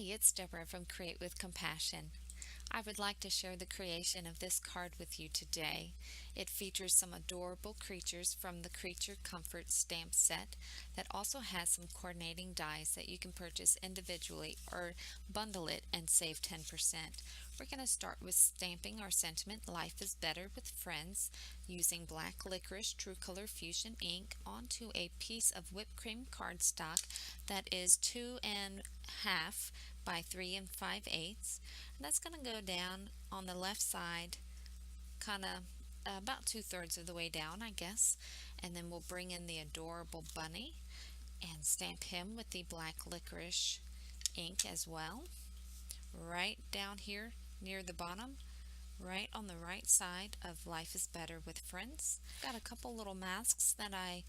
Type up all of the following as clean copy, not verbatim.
it's Deborah from Create with Compassion. I would like to share the creation of this card with you today. It features some adorable creatures from the Creature Comfort stamp set that also has some coordinating dies that you can purchase individually or bundle it and save 10%. We're going to start with stamping our sentiment, Life is Better with Friends, using black licorice True Color Fusion ink onto a piece of whipped cream cardstock that is 2.5 by 3 5/8. And that's going to go down on the left side, kind of about 2/3 of the way down, I guess. And then we'll bring in the adorable bunny and stamp him with the black licorice ink as well. Right down here near the bottom, right on the right side of Life is Better with Friends. Got a couple little masks that I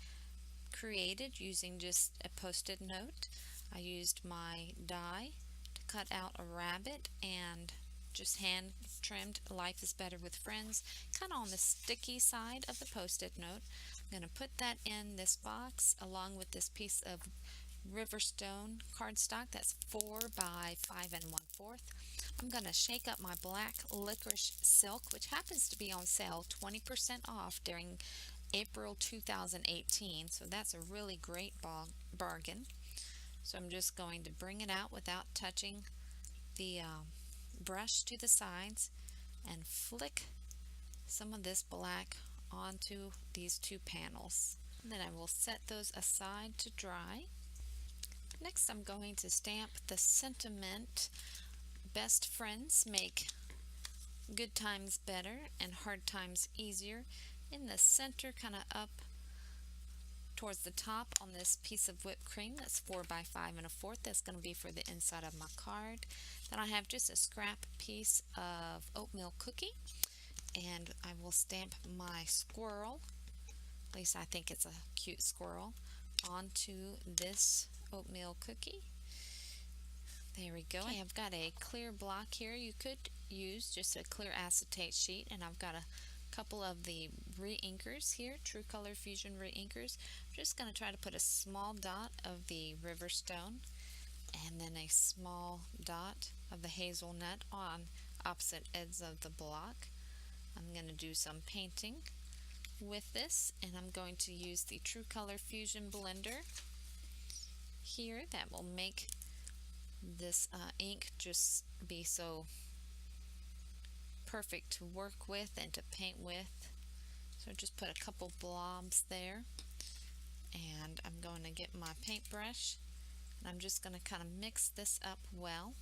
created using just a post-it note. I used my die to cut out a rabbit and just hand trimmed Life is Better with Friends, kind of on the sticky side of the post-it note. I'm going to put that in this box along with this piece of Riverstone cardstock that's 4 by 5 1/4. I'm going to shake up my black licorice silk, which happens to be on sale 20% off during April 2018, so that's a really great bargain. So I'm just going to bring it out without touching the brush to the sides and flick some of this black onto these two panels. And then I will set those aside to dry. Next, I'm going to stamp the sentiment, Best friends make good times better and hard times easier, in the center, kind of up towards the top on this piece of whipped cream that's 4 by 5 1/4. That's going to be for the inside of my card. Then I have just a scrap piece of oatmeal cookie, and I will stamp my squirrel, at least I think it's a cute squirrel, onto this oatmeal cookie. There we go. I've got a clear block here. You could use just a clear acetate sheet, and I've got a couple of the re-inkers here, True Color Fusion re-inkers. I'm just going to try to put a small dot of the Riverstone and then a small dot of the hazelnut on opposite ends of the block. I'm going to do some painting with this, and I'm going to use the True Color Fusion blender here that will make this ink just be so perfect to work with and to paint with. So just put a couple blobs there, and I'm going to get my paintbrush and I'm just going to kind of mix this up well.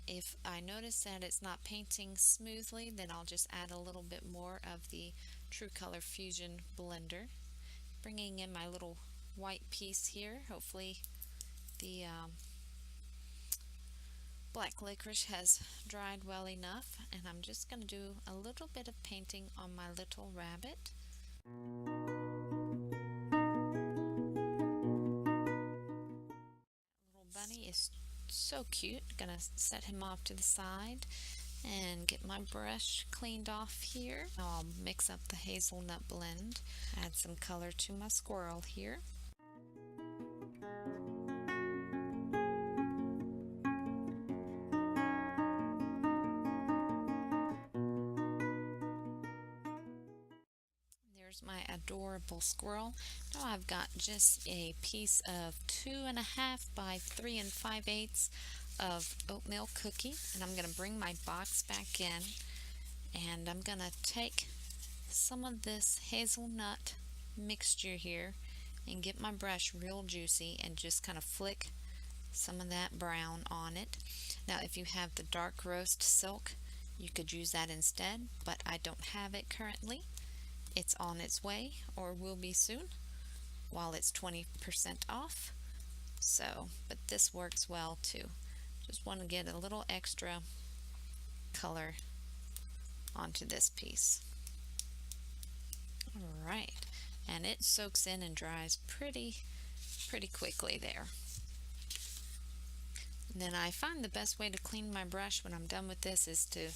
If I notice that it's not painting smoothly, then I'll just add a little bit more of the True Color Fusion blender. Bringing in my little white piece here. Hopefully the black licorice has dried well enough, and I'm just going to do a little bit of painting on my little rabbit. Little bunny is so cute. Gonna set him off to the side and get my brush cleaned off here. Now I'll mix up the hazelnut blend, add some color to my squirrel here. There's my adorable squirrel. Now I've got just a piece of 2.5 by 3 5/8 of oatmeal cookie, and I'm going to bring my box back in, and I'm going to take some of this hazelnut mixture here and get my brush real juicy and just kind of flick some of that brown on it. Now if you have the dark roast silk, you could use that instead, but I don't have it currently. It's on its way, or will be soon, while it's 20% off. So, but this works well too. Just want to get a little extra color onto this piece. Alright, and it soaks in and dries pretty quickly there. And then I find the best way to clean my brush when I'm done with this is to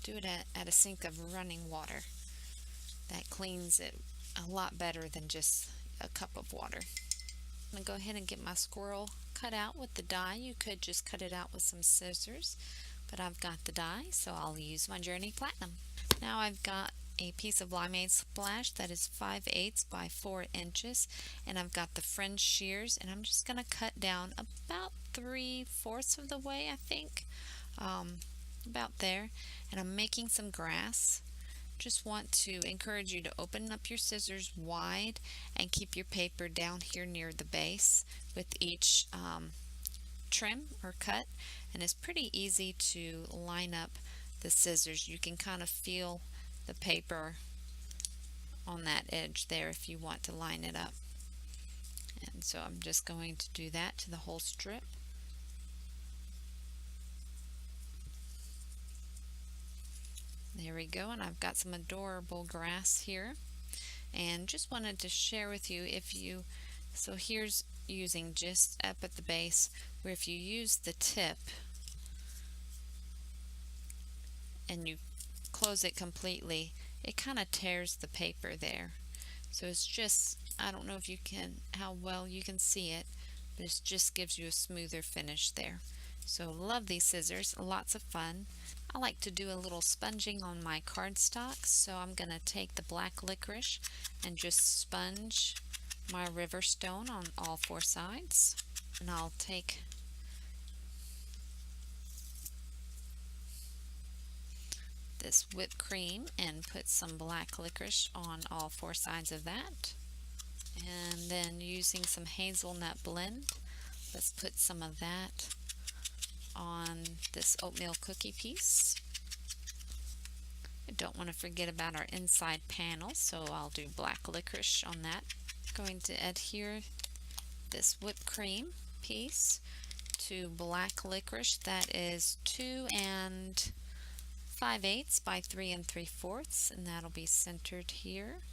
do it at a sink of running water. That cleans it a lot better than just a cup of water. I'm going to go ahead and get my squirrel cut out with the die. You could just cut it out with some scissors, but I've got the die, so I'll use my Journey Platinum. Now I've got a piece of Limeade Splash that is 5/8 by 4 inches, and I've got the fringe shears, and I'm just going to cut down about 3/4 of the way, I think, about there, and I'm making some grass. Just want to encourage you to open up your scissors wide and keep your paper down here near the base with each trim or cut, and it's pretty easy to line up the scissors. You can kind of feel the paper on that edge there if you want to line it up. And so I'm just going to do that to the whole strip. There we go, and I've got some adorable grass here, and just wanted to share with you, so here's using just up at the base, where if you use the tip and you close it completely, it kind of tears the paper there. So it's just, I don't know if you can, how well you can see it, but it just gives you a smoother finish there. So love these scissors, lots of fun. I like to do a little sponging on my cardstock, so I'm going to take the black licorice and just sponge my river stone on all 4 sides. And I'll take this whipped cream and put some black licorice on all 4 sides of that. And then using some hazelnut blend, let's put some of that on this oatmeal cookie piece. I don't want to forget about our inside panel, so I'll do black licorice on that. Going to adhere this whipped cream piece to black licorice that is 2 5/8 by 3 3/4, and that'll be centered here.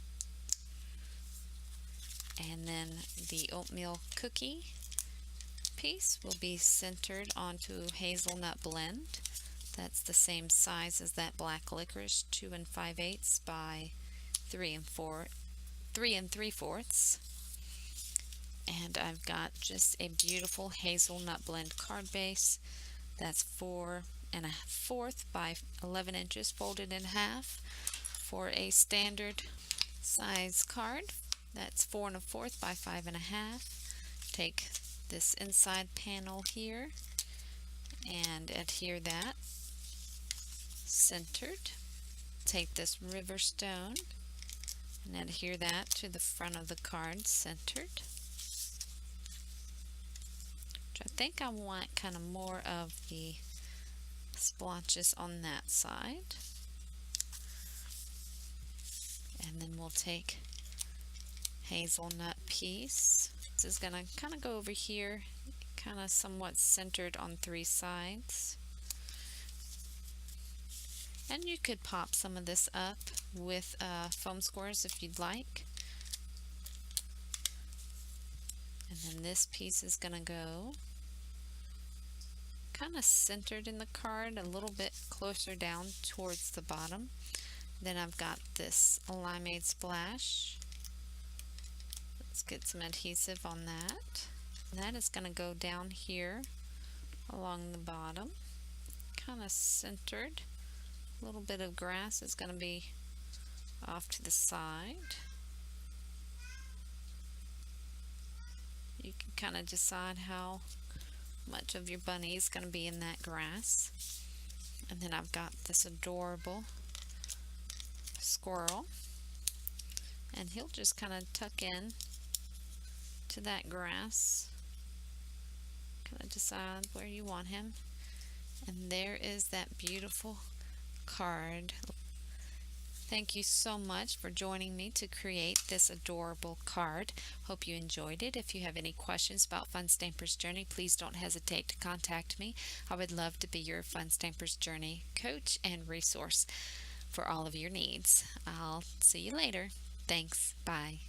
And then the oatmeal cookie piece will be centered onto hazelnut blend. That's the same size as that black licorice, 2 5/8 by 3 3/4. And I've got just a beautiful hazelnut blend card base that's 4 1/4 by 11 inches folded in half for a standard size card. That's 4 1/4 by 5 1/2. Take this inside panel here and adhere that centered. Take this river stone and adhere that to the front of the card centered. Which I think I want kind of more of the splotches on that side. And then we'll take hazelnut piece. This is going to kind of go over here, kind of somewhat centered on 3 sides. And you could pop some of this up with foam squares if you'd like. And then this piece is going to go kind of centered in the card, a little bit closer down towards the bottom. Then I've got this Limeade Splash. Let's get some adhesive on that. And that is going to go down here along the bottom, kind of centered. A little bit of grass is going to be off to the side. You can kind of decide how much of your bunny is going to be in that grass. And then I've got this adorable squirrel, and he'll just kind of tuck in to that grass. Kind of decide where you want him. And there is that beautiful card. Thank you so much for joining me to create this adorable card. Hope you enjoyed it. If you have any questions about Fun Stampers Journey, please don't hesitate to contact me. I would love to be your Fun Stampers Journey coach and resource for all of your needs. I'll see you later. Thanks. Bye.